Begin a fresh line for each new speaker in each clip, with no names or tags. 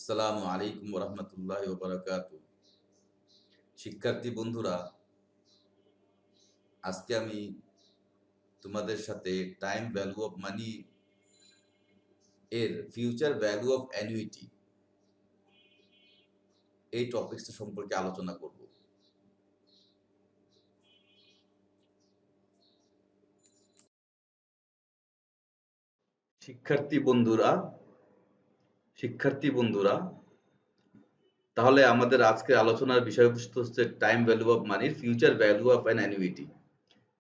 আসসালামু আলাইকুম রহমতুল্লাহি ওয়া বারাকাতুহু। শিক্ষার্থী বন্ধুরা, আজকে আমি তোমাদের সাথে টাইম ভ্যালু অফ মানি এর ফিউচার ভ্যালু অফ অ্যানুইটি এই টপিকসটা সম্পর্কে আলোচনা করব। শিক্ষার্থী বন্ধুরা, তাহলে আমাদের আজকে আলোচনার বিষয়বস্তু হচ্ছে টাইম ভ্যালু অফ মানির future value of an annuity.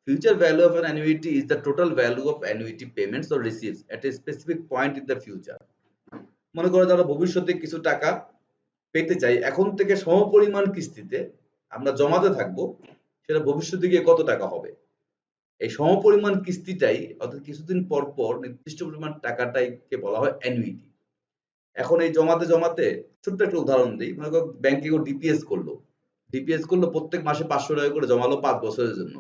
Future value of an annuity is the total value of annuity payments or receipts at a specific point in the future. মনে করো যারা ভবিষ্যতে কিছু টাকা পেতে চাই, এখন থেকে সমপরিমাণ কিস্তিতে আমরা জমাতে থাকবো, সেটা ভবিষ্যতে গিয়ে কত টাকা হবে। এই সমপরিমাণ কিস্তিটাই অর্থাৎ কিছুদিন পর পর নির্দিষ্ট পরিমাণ টাকাটাইকে বলা হয় অ্যানুইটি। এখন এই জমাতে জমাতে ছোট্ট একটা উদাহরণ দিই। মনে করো ব্যাংকে কেউ ডিপিএস করলো প্রত্যেক মাসে 500 টাকা করে জমালো 5 বছরের জন্য।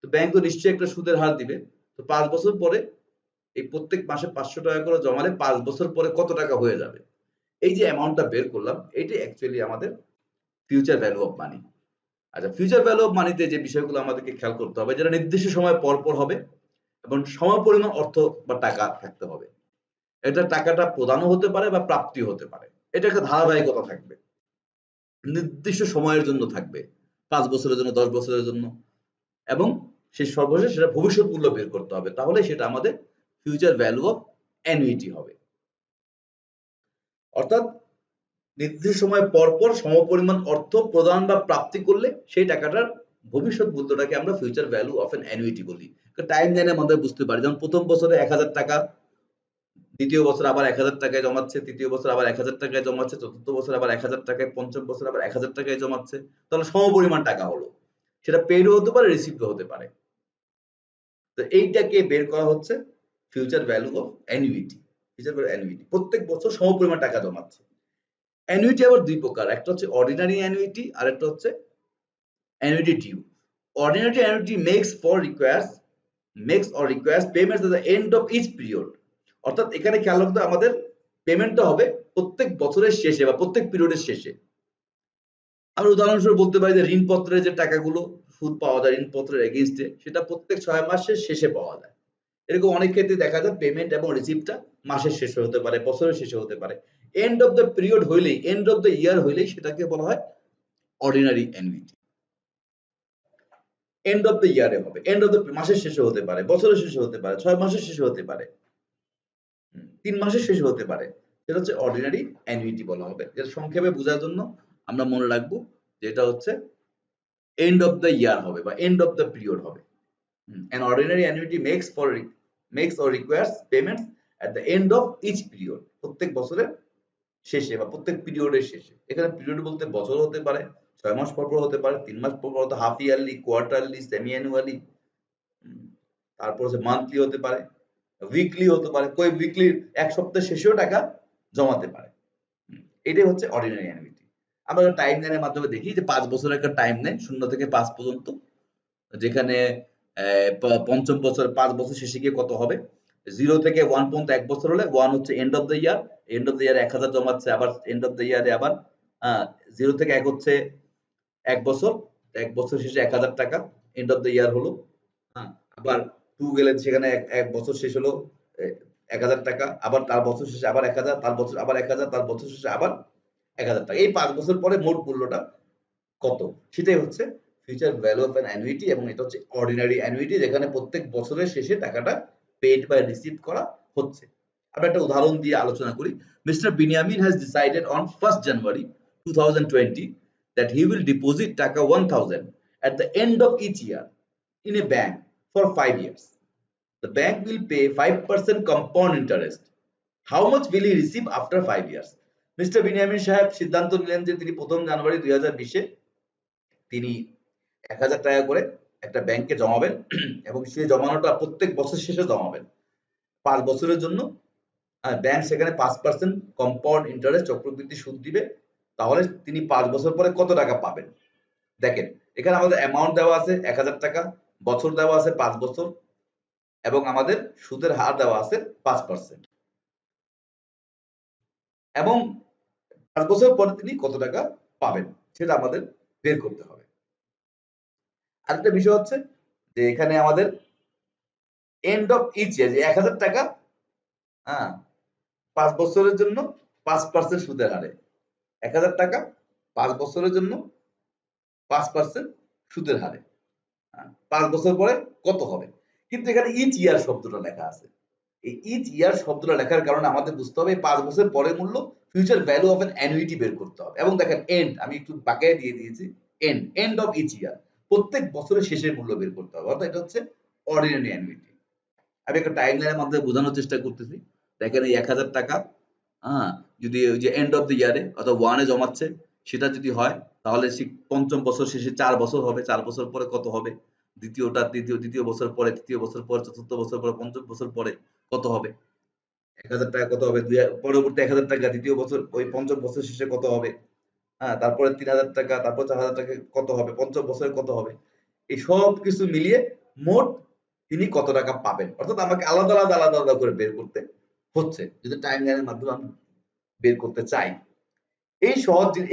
তো ব্যাংক তো নিশ্চয়ই একটা সুদের হার দিবে। তো 5 বছর পরে এই প্রত্যেক মাসে 500 টাকা করে জমালে 5 বছর পরে কত টাকা হয়ে যাবে। এই যে অ্যামাউন্টটা বের করলাম, এটাই অ্যাকচুয়ালি আমাদের ফিউচার ভ্যালু অফ মানি। আচ্ছা, ফিউচার ভ্যালু অফ মানিতে যে বিষয়গুলো আমাদেরকে খেয়াল করতে হবে, যেটা নির্দিষ্ট সময় পর পর হবে এবং সমপরিমাণ অর্থ বা টাকা থাকতে হবে। এটা টাকাটা প্রদানও হতে পারে বা প্রাপ্তিও হতে পারে। এটা একটা ধারাবাহিকতা থাকবে, নির্দিষ্ট সময়ের জন্য থাকবে, 5 বছরের জন্য, 10 বছরের জন্য, এবং সেই সর্বশেষ সেটা ভবিষ্যৎ মূল্য বের করতে হবে। তাহলে সেটা আমাদের ফিউচার ভ্যালু অফ অ্যানুইটি হবে। অর্থাৎ নির্দিষ্ট সময় পর পর সমপরিমাণ অর্থ প্রদান বা প্রাপ্তি করলে সেই টাকাটার ভবিষ্যৎ মূল্যটাকে আমরা future value of an annuity বলি। টাইম লাইনে আমাদের বুঝতে পারি, যেমন প্রথম বছরে 1000 টাকা, দ্বিতীয় বছর আবার 1000 টাকায় জমাচ্ছে, তৃতীয় বছর আবার 1000 টাকায় জমাচ্ছে, চতুর্থ বছর আবার 1000 টাকায়, পঞ্চম বছর আবার 1000 টাকায় জমাচ্ছে। তাহলে সমপরিমাণ টাকা হলো। সেটা পেইডও হতে পারে, রিসিভও হতে পারে। তো এইটাকে বের করা হচ্ছে future value of annuity. Future value annuity প্রত্যেক বছর সমপরিমাণ টাকা জমাচ্ছে। অ্যানুইটি আবার দুই প্রকার, একটা হচ্ছে অর্ডিনারি অ্যানুইটি আর একটা হচ্ছে annuity due. Ordinary annuity makes or requires payments at the end of each period. অর্থাৎ এখানে খেয়াল রাখতে আমাদের পেমেন্টটা হবে প্রত্যেক বছরের শেষে বা প্রত্যেক পিরিয়ডের শেষে। আমরা উদাহরণস্বরূপ বলতে পারি যে ঋণপত্রের যে টাকাগুলো সুদ পাওয়া যায় ঋণপত্রের এগেইনস্টে, সেটা প্রত্যেক 6 মাসের শেষে পাওয়া যায়। এরকম অনেক ক্ষেত্রে দেখা যায় পেমেন্ট এবং রিসিপ্টটা মাসের শেষে হতে পারে, বছরের শেষে হতে পারে। এন্ড অফ দ্য পিরিয়ড হইলেই, এন্ড অফ দ্য ইয়ার হইলেই সেটাকে বলা হয় ordinary annuity. End of the ইয়ারে হবে, এন্ড অফ দ্য মাসের শেষে হতে পারে, বছরের শেষে হতে পারে, 6 মাসের শেষে হতে পারে, 3 মাসের শেষে হতে পারে। সেটা হচ্ছে অর্ডিনারি অ্যানুইটি বলা হবে। যেটা সংক্ষেপে বোঝার জন্য আমরা মনে রাখবো যে এটা হচ্ছে এন্ড অফ দ্য ইয়ার হবে বা এন্ড অফ দ্য পিরিয়ড হবে। An ordinary annuity makes or requires payments at the end of each period. প্রত্যেক বছরের শেষে বা প্রত্যেক পিরিয়ডের শেষে। এখানে পিরিয়ড বলতে বছর হতে পারে, 6 মাস পর পর হতে পারে, 3 মাস পর পর হতে, half yearly, quarterly, semi annually, তারপর হচ্ছে মান্থলি হতে পারে, উইকলি হতে পারে, কই উইকলি এক সপ্তাহের শেষেও টাকা জমাতে পারে। এটাই হচ্ছে অর্ডিনারি অ্যানুইটি। আমরা টাইম লাইনের মাধ্যমে দেখি যে 5 বছরের একটা টাইম লাইন 0 থেকে 5 পর্যন্ত, যেখানে পঞ্চম বছর 5 বছর শেষে গিয়ে কত হবে, 0 থেকে 1 পর্যন্ত 1 বছর হলে 1 হচ্ছে end of the year, end of the ইয়ারে 1000 জমাচ্ছে, আবার এন্ড অফ দ্য ইয়ারে আবার 0 থেকে 1 হচ্ছে 1 বছর, 1 বছর শেষে 1000 টাকা এন্ড অফ দ্য ইয়ার হলো। আবার 2 গেলে সেখানে 1 বছর শেষ হলো 1000 টাকা, আবার তার বছর শেষে আবার 1000, তার বছর আবার 1000, তার বছর শেষে আবার 1000 টাকা। এই 5 বছর পরে মোট মূল্যটা কত, সেটাই হচ্ছে future value of an annuity. এবং এটা হচ্ছে অর্ডিনারি অ্যানুইটি, যেখানে প্রত্যেক বছরের শেষে টাকাটা পেইড বা রিসিভ করা হচ্ছে। আমরা একটা উদাহরণ দিয়ে আলোচনা করি। Mister Binyamin has decided on 1st January 2020 that he will deposit টাকা 1000 at the end of each year in a bank for 5 years. The bank will pay 5% compound interest. How much will he receive after 5 years? Mister Binyamin সাহেব সিদ্ধান্ত নিলেন যে তিনি 1ম জানুয়ারি 2020-এ তিনি 1000 টাকা করে একটা ব্যাংকে জমাবেন এবং সেই জমানোটা প্রত্যেক বছর শেষে জমাবেন 5 বছরের জন্য। ব্যাংক সেখানে 5% কম্পাউন্ড ইন্টারেস্ট চক্রবৃদ্ধি সুদ দিবে। তাহলে তিনি 5 বছর পরে কত টাকা পাবেন। দেখেন এখানে আমাদের অ্যামাউন্ট দেওয়া আছে 1000 টাকা, বছর দেওয়া আছে 5 বছর, এবং আমাদের সুদের হার দেওয়া আছে 5%। এবং 5 বছর পরে তিনি কত টাকা পাবেন সেটা আমাদের বের করতে হবে। আরেকটা বিষয় হচ্ছে যে এখানে আমাদের এন্ড অফ ইচ ইয়ার যে 1000 টাকা, হ্যাঁ, 5 বছরের জন্য 5% সুদের হারে 1000 টাকা 5 বছরের জন্য 5% সুদের হারে, 5 বছর পরে কত হবে। কিন্তু এখানে ইচ ইয়ার শব্দটা লেখা আছে। এই ইচ ইয়ার শব্দটা লেখার কারণে আমাদের বুঝতে হবে 5 বছর পরে মূল্য future value of an annuity বের করতে হবে। এবং দেখেন এন্ড আমি একটু বাঁকায় দিয়ে দিয়েছি, এন্ড অফ ইচ ইয়ার প্রত্যেক বছরের শেষের মূল্য বের করতে হবে। অর্থাৎ এটা হচ্ছে অর্ডিনারি অ্যানুইটি। আমি একটা টাইমলাইনের মাধ্যমে বোঝানোর চেষ্টা করতেছি। দেখেন এই 1000 টাকা, হ্যাঁ, যদি ওই যে এন্ড অফ দ্য ইয়ারে অর্থাৎ 1 এ জমাচ্ছে সেটা যদি হয় তাহলে পঞ্চম বছর শেষে 4 বছর হবে। 4 বছর পরে কত হবে? দ্বিতীয় বছর পরে, তৃতীয় বছর পরে, চতুর্থ বছর পরে, পঞ্চম বছর পরে কত হবে? 1000 টাকা কত হবে? পরবর্তী 1000 টাকা দ্বিতীয় বছর ওই পঞ্চম বছর শেষে কত হবে? হ্যাঁ, তারপরে 3000 টাকা, তারপর 4000 টাকা কত হবে? পঞ্চম বছরে কত হবে? এই সব কিছু মিলিয়ে মোট তিনি কত টাকা পাবেন। অর্থাৎ আমাকে আলাদা করে বের করতে হচ্ছে। যদি টাইমলাইনের মাধ্যমে আমি বের করতে চাই।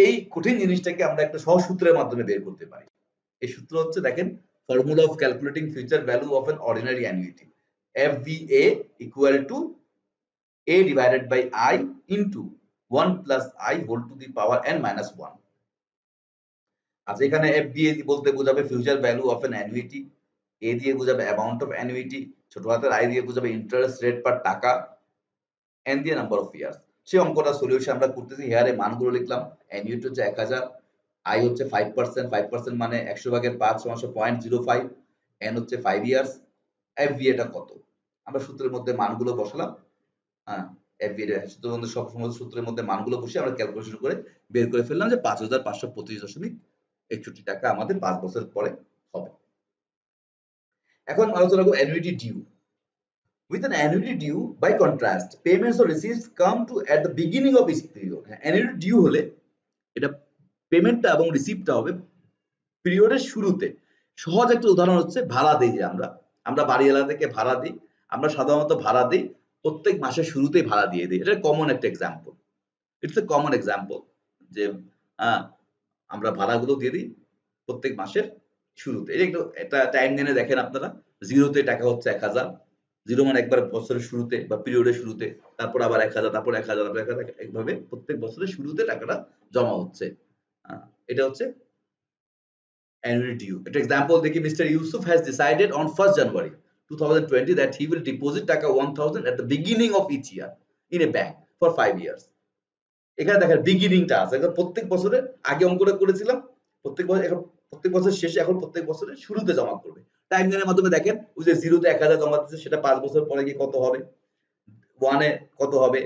এই কঠিন জিনিসটাকে আমরা একটা সহজ সূত্রের মাধ্যমে বের করতে পারি। এই সূত্র হচ্ছে দেখেন, formula of calculating future value of an ordinary annuity, FVA equal to A divided by I into 1 plus I whole to the power n minus 1। আচ্ছা, এখানে FVA বলতে বোঝাবে future value of an annuity, A দিয়ে বোঝাবে amount of annuity, ছোট হাতের I দিয়ে বোঝাবে ইন্টারেস্ট রেট পার টাকা, n দিয়ে নাম্বার অফ ইয়ার্স। সেই অঙ্কটা সলিউশন আমরা করতেছি। হেয়ারে মানগুলো লিখলাম। অ্যানুইটি হচ্ছে 1000, I হচ্ছে 5%, 5% মানে 100 ভাগের 5 সমান 0.05, n হচ্ছে 5 ইয়ার্স, FVA টা কত? আমরা সূত্রের মধ্যে মানগুলো বসালাম। হ্যাঁ, FVA সবসময় সূত্রের মধ্যে মানগুলো বসিয়ে আমরা ক্যালকুলেশন করে বের করে ফেললাম যে 5525.61 টাকা আমাদের 5 বছর পরে হবে। এখন আলোচনা করব annuity due. With an annuity due, by contrast, payments or receipts come to at the beginning of each period. Annuity due হলে এটা পেমেন্টটা এবং রিসিপ্টটা হবে পিরিয়ডের শুরুতে। সহজ একটা উদাহরণ হচ্ছে ভাড়া দেই যে আমরা বাড়িওয়ালা থেকে ভাড়া দিই। আমরা সাধারণত ভাড়া দিই প্রত্যেক মাসের শুরুতেই ভাড়া দিয়ে দিই। এটা কমন একটা example. It's a common example যে আমরা ভাড়াগুলো দিয়ে দিই প্রত্যেক মাসের শুরুতে। এই একটু একটা টাইম লাইনে দেখেন আপনারা, জিরোতে টাকা হচ্ছে 1000, জিরো মানে একবার বছরের শুরুতে বা পিরিয়ডের শুরুতে, তারপর আবার 1000, তারপর 1000, তারপর 1000, এইভাবে প্রত্যেক বছরের শুরুতে টাকাটা জমা হচ্ছে। এটা হচ্ছে annual due. An example দেখি, Mr. Yusuf has decided on 1st January 2020 that he will deposit টাকা 1000 at the beginning of each year in a bank for 5 years. এখানে দেখেন বিগিনিংটা আছে। এখন প্রত্যেক বছরে আগে অঙ্কটা করেছিলাম, প্রত্যেক বছর শেষে এখন প্রত্যেক বছরের শুরুতে জমা করবে। টাইম লাইনের মাধ্যমে দেখেন ওই যে 0 তে 1000 জমা দিচ্ছে, সেটা 5 বছর পরে গিয়ে কত হবে, 1 এ কত হবে,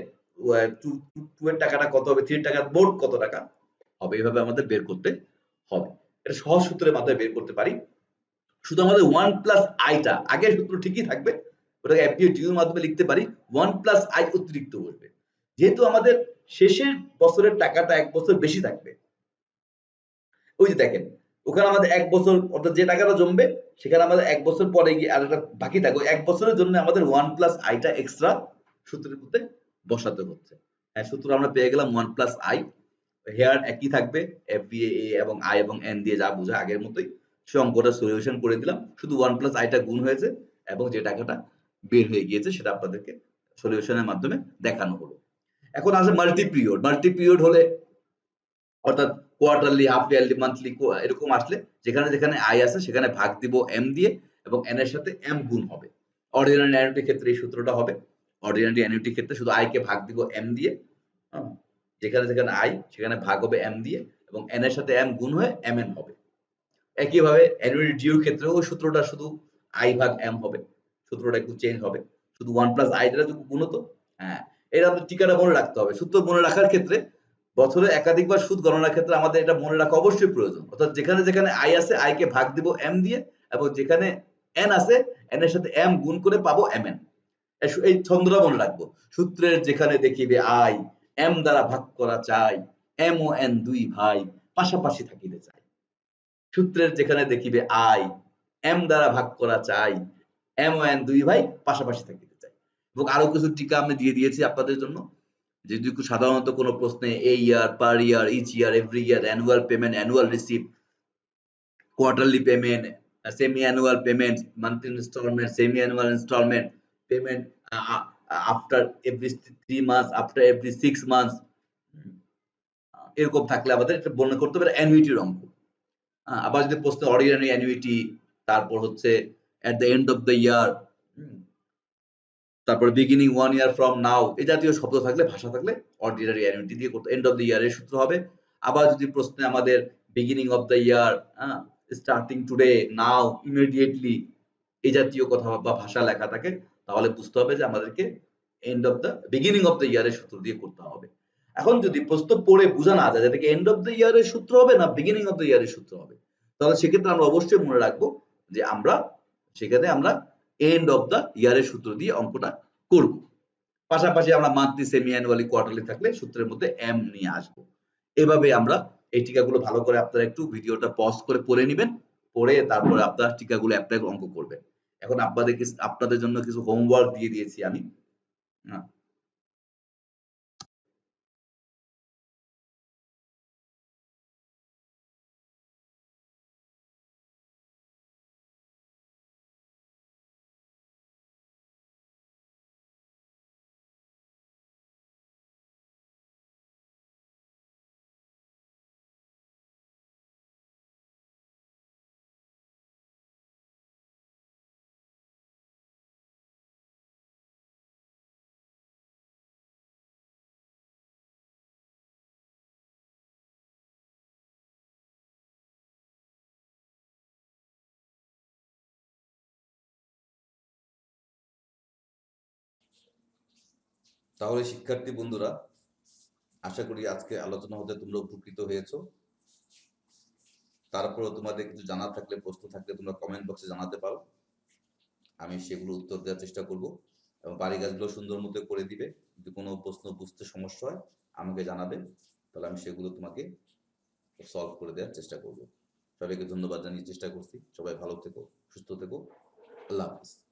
2 এর টাকাটা কত হবে, 3 এর টাকা মোট কত টাকা হবে, এইভাবে আমাদের বের করতে হবে। এটা সহজ সূত্রের মাধ্যমে বের করতে পারি। শুধু আমাদের 1 প্লাস আইটা, আগের সূত্র ঠিকই থাকবে, ওটাকে এফবিএ ডিউ এর মাধ্যমে লিখতে পারি। 1 প্লাস আই অতিরিক্ত বসবে, যেহেতু আমাদের শেষের বছরের টাকাটা 1 বছর বেশি থাকবে। ওই যে দেখেন ওখানে আমাদের 1 বছর, অর্থাৎ যে টাকাটা জমবে সেখানে আমাদের 1 বছর পরে গিয়ে আরেকটা বাকি থাকবে। 1 বছরের জন্য আমাদের 1 প্লাস আইটা এক্সট্রা সূত্রের মধ্যে বসাতে হচ্ছে। হ্যাঁ, সূত্র আমরা পেয়ে গেলাম 1 প্লাস আই। হেয়ার একই থাকবে, FVA এবং আই এবং এন দিয়ে যা বোঝা আগের মতোই। সে অঙ্কটা সলিউশন করে দিলাম, শুধু 1 প্লাস আইটা গুণ হয়েছে এবং যে টাকাটা বের হয়ে গিয়েছে সেটা আপনাদেরকে সলিউশনের মাধ্যমে দেখানো হলো। এখন আসে মাল্টি পিরিয়ড। মাল্টি পিরিয়ড হলে অর্থাৎ কোয়ার্টারলি, হাফ ইয়ারলি, মান্থলি এরকম আসলে যেখানে যেখানে আই আছে সেখানে ভাগ দিব এম দিয়ে এবং এন এর সাথে এম গুণ হবে। অর্ডিনারি অ্যানুইটির ক্ষেত্রে এই সূত্রটা হবে। অর্ডিনারি অ্যানুইটির ক্ষেত্রে শুধু আই কে ভাগ দিব এম দিয়ে, যেখানে যেখানে আই সেখানে ভাগ হবে এম দিয়ে এবং এন এর সাথে এম গুণ হয়ে এম এন হবে। একইভাবে অ্যানুইটি ডিউর ক্ষেত্রেও ওই সূত্রটা শুধু আই ভাগ এম হবে, সূত্রটা একটু চেঞ্জ হবে, শুধু 1 প্লাস আই দ্বারা গুণ হতো। হ্যাঁ, এটা আমাদের ঠিকানা মনে রাখতে হবে। সূত্র মনে রাখার ক্ষেত্রে বছরে একাধিকবার সুদ গণনার ক্ষেত্রে আমাদের এটা মনে রাখা অবশ্যই প্রয়োজন। অর্থাৎ যেখানে যেখানে আই আছে আই কে ভাগ দিব এম দিয়ে এবং যেখানে এন আছে এন এর সাথে এম গুণ করে পাবো এম এন। এই ছন্দটা মনে রাখবো। সূত্রের যেখানে দেখিবে আই এম দ্বারা ভাগ করা চাই, এম ও এন দুই ভাই পাশাপাশি থাকিতে চাই। সূত্রের যেখানে দেখিবে আই এম দ্বারা ভাগ করা চাই, এম ও এন দুই ভাই পাশাপাশি থাকিতে চাই। এবং আরো কিছু টিকা আমি দিয়ে দিয়েছি আপনাদের জন্য, যদি সাধারণত কোনো প্রশ্নে a year, per year, each year, every year, annual payment, annual receipt, quarterly payment, semi annual payment, monthly instalment, semi annual instalment, payment after every 3 months, after every 6 months, এরকম থাকলে আমাদের এটা বর্ণনা করতে হবে অ্যানুইটির অঙ্ক। আবার যদি প্রশ্ন অর্ডিনারি অ্যানুইটি, তারপর হচ্ছে at the end of the year, তারপর বিগিনিং 1 ইয়ার ফ্রম নাও, এই জাতীয় শব্দ থাকলে, ভাষা থাকলে অর্ডিনারি অ্যানুইটি দিয়ে করতে, এন্ড অফ দ্য ইয়ারের সূত্র হবে। আবার যদি প্রশ্নে আমাদের beginning of the year, starting today, now, immediately, এই জাতীয় কথা বা ভাষা লেখা থাকে, তাহলে বুঝতে হবে যে আমাদেরকে end of the beginning of the ইয়ারের সূত্র দিয়ে করতে হবে। এখন যদি প্রশ্ন পড়ে বোঝা না যায় যেটাকে এন্ড অফ দ্য ইয়ারের সূত্র হবে না বিগিনিং অফ দ্য ইয়ারের সূত্র হবে, তাহলে সেক্ষেত্রে আমরা অবশ্যই মনে রাখবো যে আমরা সেখানে আমরা এন্ড অফ দ্য ইয়ারের সূত্র দিয়ে অঙ্কটা করব। পাশাপাশি আমরা মান্থলি, সেমি অ্যানুয়ালি, কোয়ার্টারলি থাকলে সূত্রের মধ্যে এম নিয়ে আসবো। এভাবে আমরা এই টিকাগুলো ভালো করে আপনারা একটু ভিডিওটা পজ করে পড়ে নেবেন, পড়ে তারপরে আপনারা টিকাগুলো অ্যাপ্লাই অঙ্ক করবেন। এখন আপনাদের জন্য কিছু হোমওয়ার্ক দিয়ে দিয়েছি আমি। তাহলে শিক্ষার্থী বন্ধুরা, আশা করি আজকে আলোচনা হতে তোমরা উপকৃত হয়েছো। তারপরে তোমাদের কিছু জানার থাকলে, প্রশ্ন থাকলে তোমরা কমেন্ট বক্সে জানাতে পারো, আমি সেগুলো উত্তর দেওয়ার চেষ্টা করব। এবং বাড়ি কাজগুলো সুন্দর মতো করে দিবে। যদি কোনো প্রশ্ন বুঝতে সমস্যা হয় আমাকে জানাবে, তাহলে আমি সেগুলো তোমাকে সলভ করে দেওয়ার চেষ্টা করব। সবাইকে ধন্যবাদ জানিয়ে চেষ্টা করছি। সবাই ভালো থেকো, সুস্থ থেকো। আল্লাহ হাফিজ।